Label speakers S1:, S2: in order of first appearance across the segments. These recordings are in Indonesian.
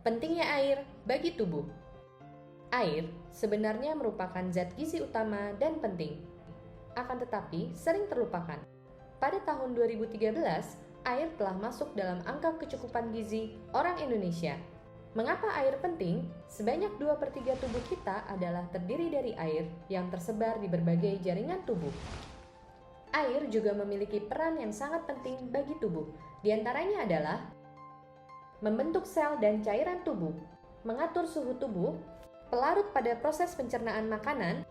S1: Pentingnya air bagi tubuh. Air sebenarnya merupakan zat gizi utama dan penting, akan tetapi sering terlupakan. Pada tahun 2013, air telah masuk dalam angka kecukupan gizi orang Indonesia. Mengapa air penting? Sebanyak 2/3 tubuh kita adalah terdiri dari air yang tersebar di berbagai jaringan tubuh. Air juga memiliki peran yang sangat penting bagi tubuh. Di antaranya adalah membentuk sel dan cairan tubuh, mengatur suhu tubuh, pelarut pada proses pencernaan makanan,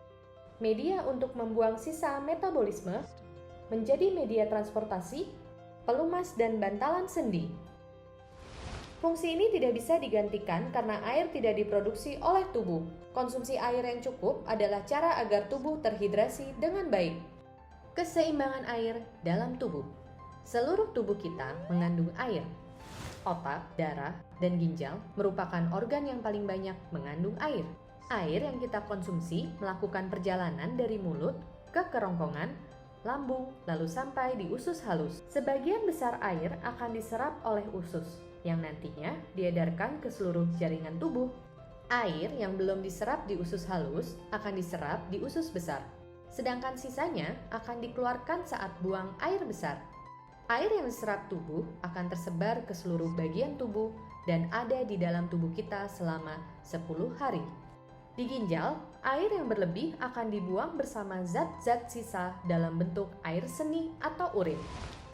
S1: media untuk membuang sisa metabolisme, menjadi media transportasi, pelumas dan bantalan sendi. Fungsi ini tidak bisa digantikan karena air tidak diproduksi oleh tubuh. Konsumsi air yang cukup adalah cara agar tubuh terhidrasi dengan baik. Keseimbangan air dalam tubuh. Seluruh tubuh kita mengandung air. Otak, darah, dan ginjal merupakan organ yang paling banyak mengandung air. Air yang kita konsumsi melakukan perjalanan dari mulut ke kerongkongan, lambung, lalu sampai di usus halus. Sebagian besar air akan diserap oleh usus, yang nantinya diedarkan ke seluruh jaringan tubuh. Air yang belum diserap di usus halus akan diserap di usus besar, sedangkan sisanya akan dikeluarkan saat buang air besar. Air yang diserap tubuh akan tersebar ke seluruh bagian tubuh dan ada di dalam tubuh kita selama 10 hari. Di ginjal, air yang berlebih akan dibuang bersama zat-zat sisa dalam bentuk air seni atau urin.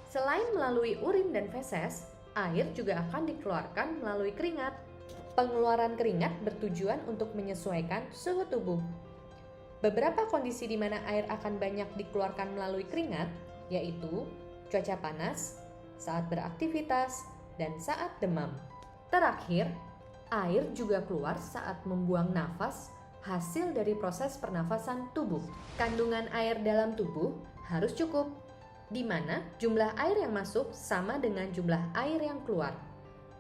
S1: Selain melalui urin dan feses, air juga akan dikeluarkan melalui keringat. Pengeluaran keringat bertujuan untuk menyesuaikan suhu tubuh. Beberapa kondisi di mana air akan banyak dikeluarkan melalui keringat, yaitu cuaca panas, saat beraktivitas, dan saat demam. Terakhir, air juga keluar saat membuang nafas hasil dari proses pernafasan tubuh. Kandungan air dalam tubuh harus cukup, di mana jumlah air yang masuk sama dengan jumlah air yang keluar.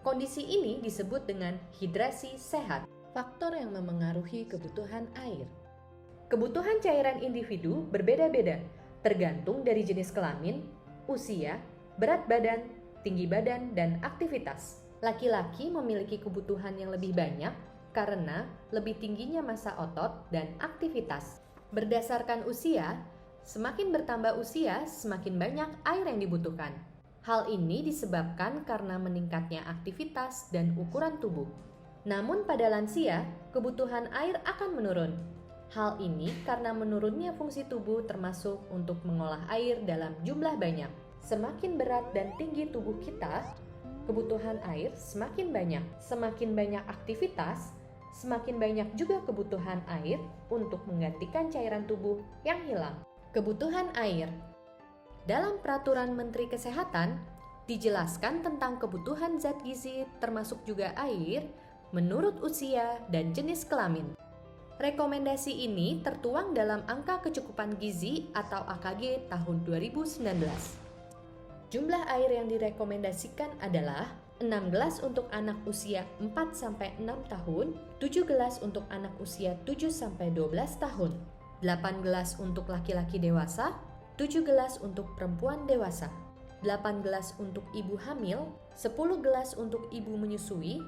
S1: Kondisi ini disebut dengan hidrasi sehat. Faktor yang memengaruhi kebutuhan air. Kebutuhan cairan individu berbeda-beda, tergantung dari jenis kelamin, usia, berat badan, tinggi badan, dan aktivitas. Laki-laki memiliki kebutuhan yang lebih banyak karena lebih tingginya massa otot dan aktivitas. Berdasarkan usia, semakin bertambah usia, semakin banyak air yang dibutuhkan. Hal ini disebabkan karena meningkatnya aktivitas dan ukuran tubuh. Namun pada lansia, kebutuhan air akan menurun. Hal ini karena menurunnya fungsi tubuh termasuk untuk mengolah air dalam jumlah banyak. Semakin berat dan tinggi tubuh kita, kebutuhan air semakin banyak. Semakin banyak aktivitas, semakin banyak juga kebutuhan air untuk menggantikan cairan tubuh yang hilang. Kebutuhan air. Dalam Peraturan Menteri Kesehatan, dijelaskan tentang kebutuhan zat gizi termasuk juga air menurut usia dan jenis kelamin. Rekomendasi ini tertuang dalam Angka Kecukupan Gizi atau AKG tahun 2019. Jumlah air yang direkomendasikan adalah 6 gelas untuk anak usia 4-6 tahun, 7 gelas untuk anak usia 7-12 tahun, 8 gelas untuk laki-laki dewasa, 7 gelas untuk perempuan dewasa, 8 gelas untuk ibu hamil, 10 gelas untuk ibu menyusui,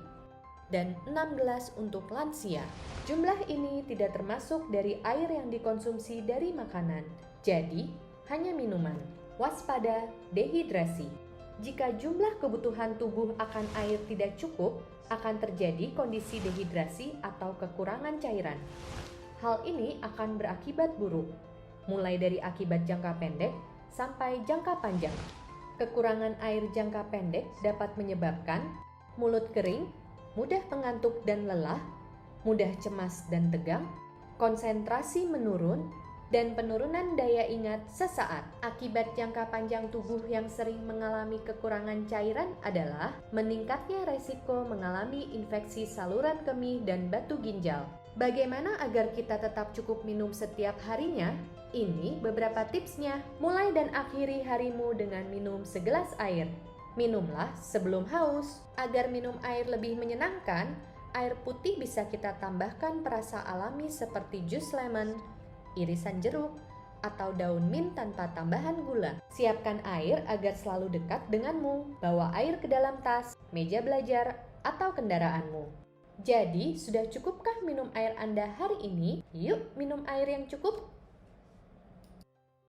S1: dan 6 gelas untuk lansia. Jumlah ini tidak termasuk dari air yang dikonsumsi dari makanan, jadi hanya minuman. Waspada dehidrasi. Jika jumlah kebutuhan tubuh akan air tidak cukup, akan terjadi kondisi dehidrasi atau kekurangan cairan. Hal ini akan berakibat buruk, mulai dari akibat jangka pendek sampai jangka panjang. Kekurangan air jangka pendek dapat menyebabkan mulut kering, mudah mengantuk dan lelah, mudah cemas dan tegang, konsentrasi menurun, dan penurunan daya ingat sesaat. Akibat jangka panjang tubuh yang sering mengalami kekurangan cairan adalah meningkatnya resiko mengalami infeksi saluran kemih dan batu ginjal. Bagaimana agar kita tetap cukup minum setiap harinya? Ini beberapa tipsnya. Mulai dan akhiri harimu dengan minum segelas air. Minumlah sebelum haus. Agar minum air lebih menyenangkan, air putih bisa kita tambahkan perasa alami seperti jus lemon, irisan jeruk, atau daun mint tanpa tambahan gula. Siapkan air agar selalu dekat denganmu. Bawa air ke dalam tas, meja belajar, atau kendaraanmu. Jadi, sudah cukupkah minum air Anda hari ini? Yuk, minum air yang cukup.